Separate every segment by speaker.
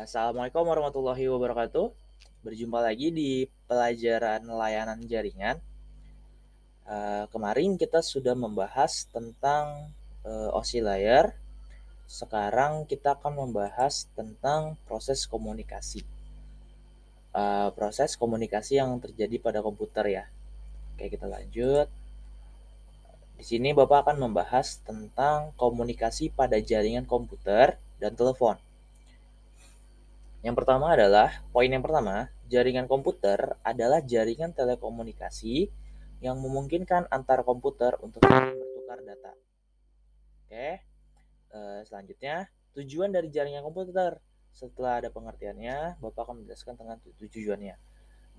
Speaker 1: Assalamualaikum warahmatullahi wabarakatuh. Berjumpa lagi di pelajaran layanan jaringan. Kemarin kita sudah membahas tentang OSI layer. Sekarang kita akan membahas tentang proses komunikasi. Proses komunikasi yang terjadi pada komputer ya. Oke, kita lanjut. Di sini Bapak akan membahas tentang komunikasi pada jaringan komputer dan telepon. Poin yang pertama, jaringan komputer adalah jaringan telekomunikasi yang memungkinkan antar komputer untuk saling bertukar data. Oke, selanjutnya tujuan dari jaringan komputer. Setelah ada pengertiannya, Bapak akan menjelaskan tentang tujuannya.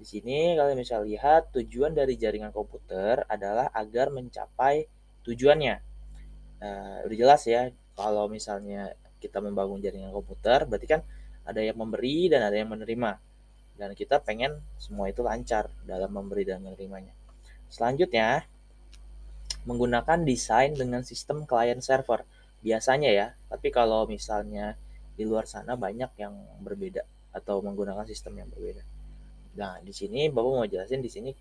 Speaker 1: Di sini kalian bisa lihat tujuan dari jaringan komputer adalah agar mencapai tujuannya. Udah jelas ya, kalau misalnya kita membangun jaringan komputer, berarti kan ada yang memberi dan ada yang menerima. Dan kita pengen semua itu lancar dalam memberi dan menerimanya. Selanjutnya, menggunakan desain dengan sistem client server. Biasanya ya, tapi kalau misalnya di luar sana banyak yang berbeda atau menggunakan sistem yang berbeda. Nah, di sini Bapak mau jelasin di sini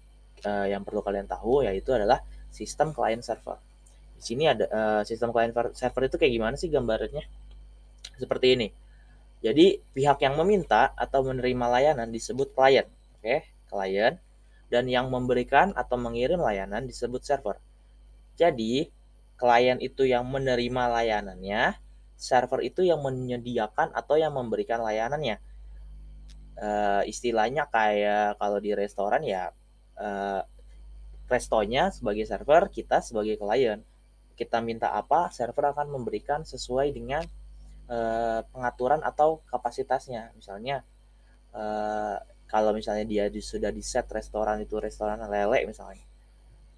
Speaker 1: yang perlu kalian tahu yaitu adalah sistem client server. Di sini ada sistem client server itu kayak gimana sih gambarnya? Seperti ini. Jadi pihak yang meminta atau menerima layanan disebut klien, oke, klien, dan yang memberikan atau mengirim layanan disebut server. Jadi klien itu yang menerima layanannya, server itu yang menyediakan atau yang memberikan layanannya. Istilahnya kayak kalau di restoran ya, restonya sebagai server, kita sebagai klien. Kita minta apa, server akan memberikan sesuai dengan pengaturan atau kapasitasnya. Misalnya kalau misalnya dia sudah di set restoran itu restoran lele misalnya,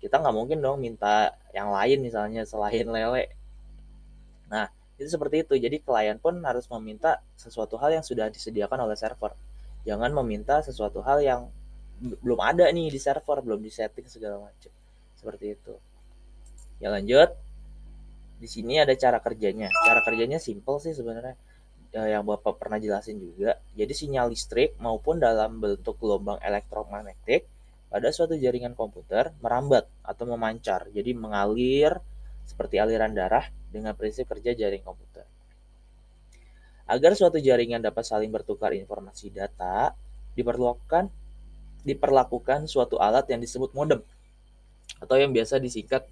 Speaker 1: kita nggak mungkin dong minta yang lain misalnya selain lele. Nah, itu seperti itu. Jadi klien pun harus meminta sesuatu hal yang sudah disediakan oleh server. Jangan meminta sesuatu hal yang belum ada nih di server, belum disetting segala macam. Seperti itu. Ya lanjut. Di sini ada cara kerjanya. Cara kerjanya simple sih sebenarnya. Yang Bapak pernah jelasin juga. Jadi sinyal listrik maupun dalam bentuk gelombang elektromagnetik pada suatu jaringan komputer merambat atau memancar. Jadi mengalir seperti aliran darah dengan prinsip kerja jaring komputer. Agar suatu jaringan dapat saling bertukar informasi data, diperlakukan suatu alat yang disebut modem atau yang biasa disingkat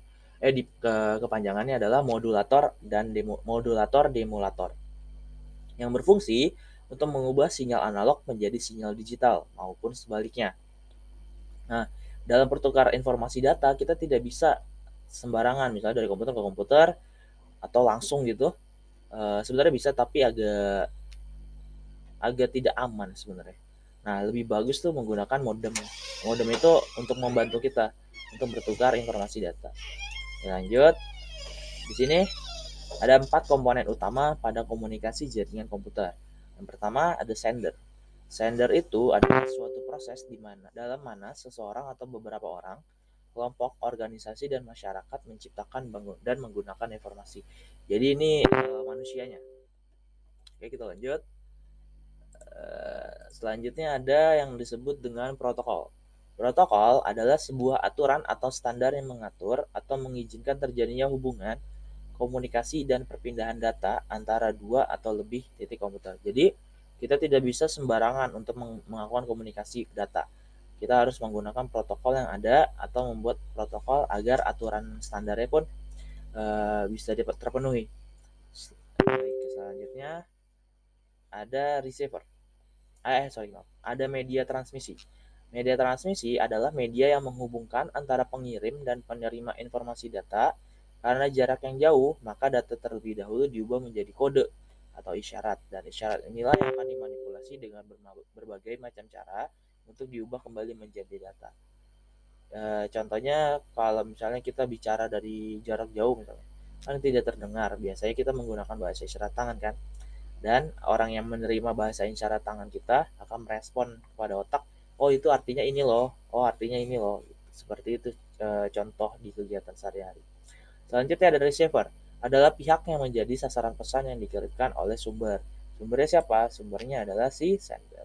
Speaker 1: kepanjangannya adalah modulator dan demulator yang berfungsi untuk mengubah sinyal analog menjadi sinyal digital maupun sebaliknya. Nah, dalam pertukaran informasi data kita tidak bisa sembarangan, misalnya dari komputer ke komputer atau langsung gitu. Sebenarnya bisa tapi agak tidak aman sebenarnya. Nah, lebih bagus tuh menggunakan modem. Modem itu untuk membantu kita untuk bertukar informasi data. Lanjut. Di sini ada 4 komponen utama pada komunikasi jaringan komputer. Yang pertama ada sender. Sender itu adalah suatu proses dalam mana seseorang atau beberapa orang, kelompok, organisasi, dan masyarakat menciptakan dan menggunakan informasi. Jadi ini manusianya. Oke, kita lanjut. Selanjutnya ada yang disebut dengan protokol. Protokol adalah sebuah aturan atau standar yang mengatur atau mengizinkan terjadinya hubungan, komunikasi, dan perpindahan data antara dua atau lebih titik komputer. Jadi, kita tidak bisa sembarangan untuk melakukan komunikasi data. Kita harus menggunakan protokol yang ada atau membuat protokol agar aturan standarnya pun bisa terpenuhi. Selanjutnya ada receiver. Ada media transmisi. Media transmisi adalah media yang menghubungkan antara pengirim dan penerima informasi data. Karena jarak yang jauh, maka data terlebih dahulu diubah menjadi kode atau isyarat. Dan isyarat inilah yang akan dimanipulasi dengan berbagai macam cara untuk diubah kembali menjadi data. Contohnya kalau misalnya kita bicara dari jarak jauh misalnya, kan tidak terdengar. Biasanya kita menggunakan bahasa isyarat tangan kan. Dan orang yang menerima bahasa isyarat tangan kita akan merespon kepada otak, oh itu artinya ini loh, oh artinya ini loh. Seperti itu contoh di kegiatan sehari-hari. Selanjutnya ada receiver, adalah pihak yang menjadi sasaran pesan yang dikirimkan oleh sumber. Sumbernya siapa? Sumbernya adalah si sender.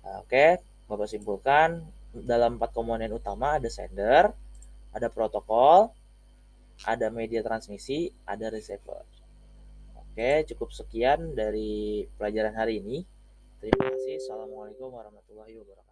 Speaker 1: Nah, oke, Bapak simpulkan dalam 4 komponen utama ada sender, ada protokol, ada media transmisi, ada receiver. Oke, cukup sekian dari pelajaran hari ini. Terima kasih. Assalamualaikum warahmatullahi wabarakatuh.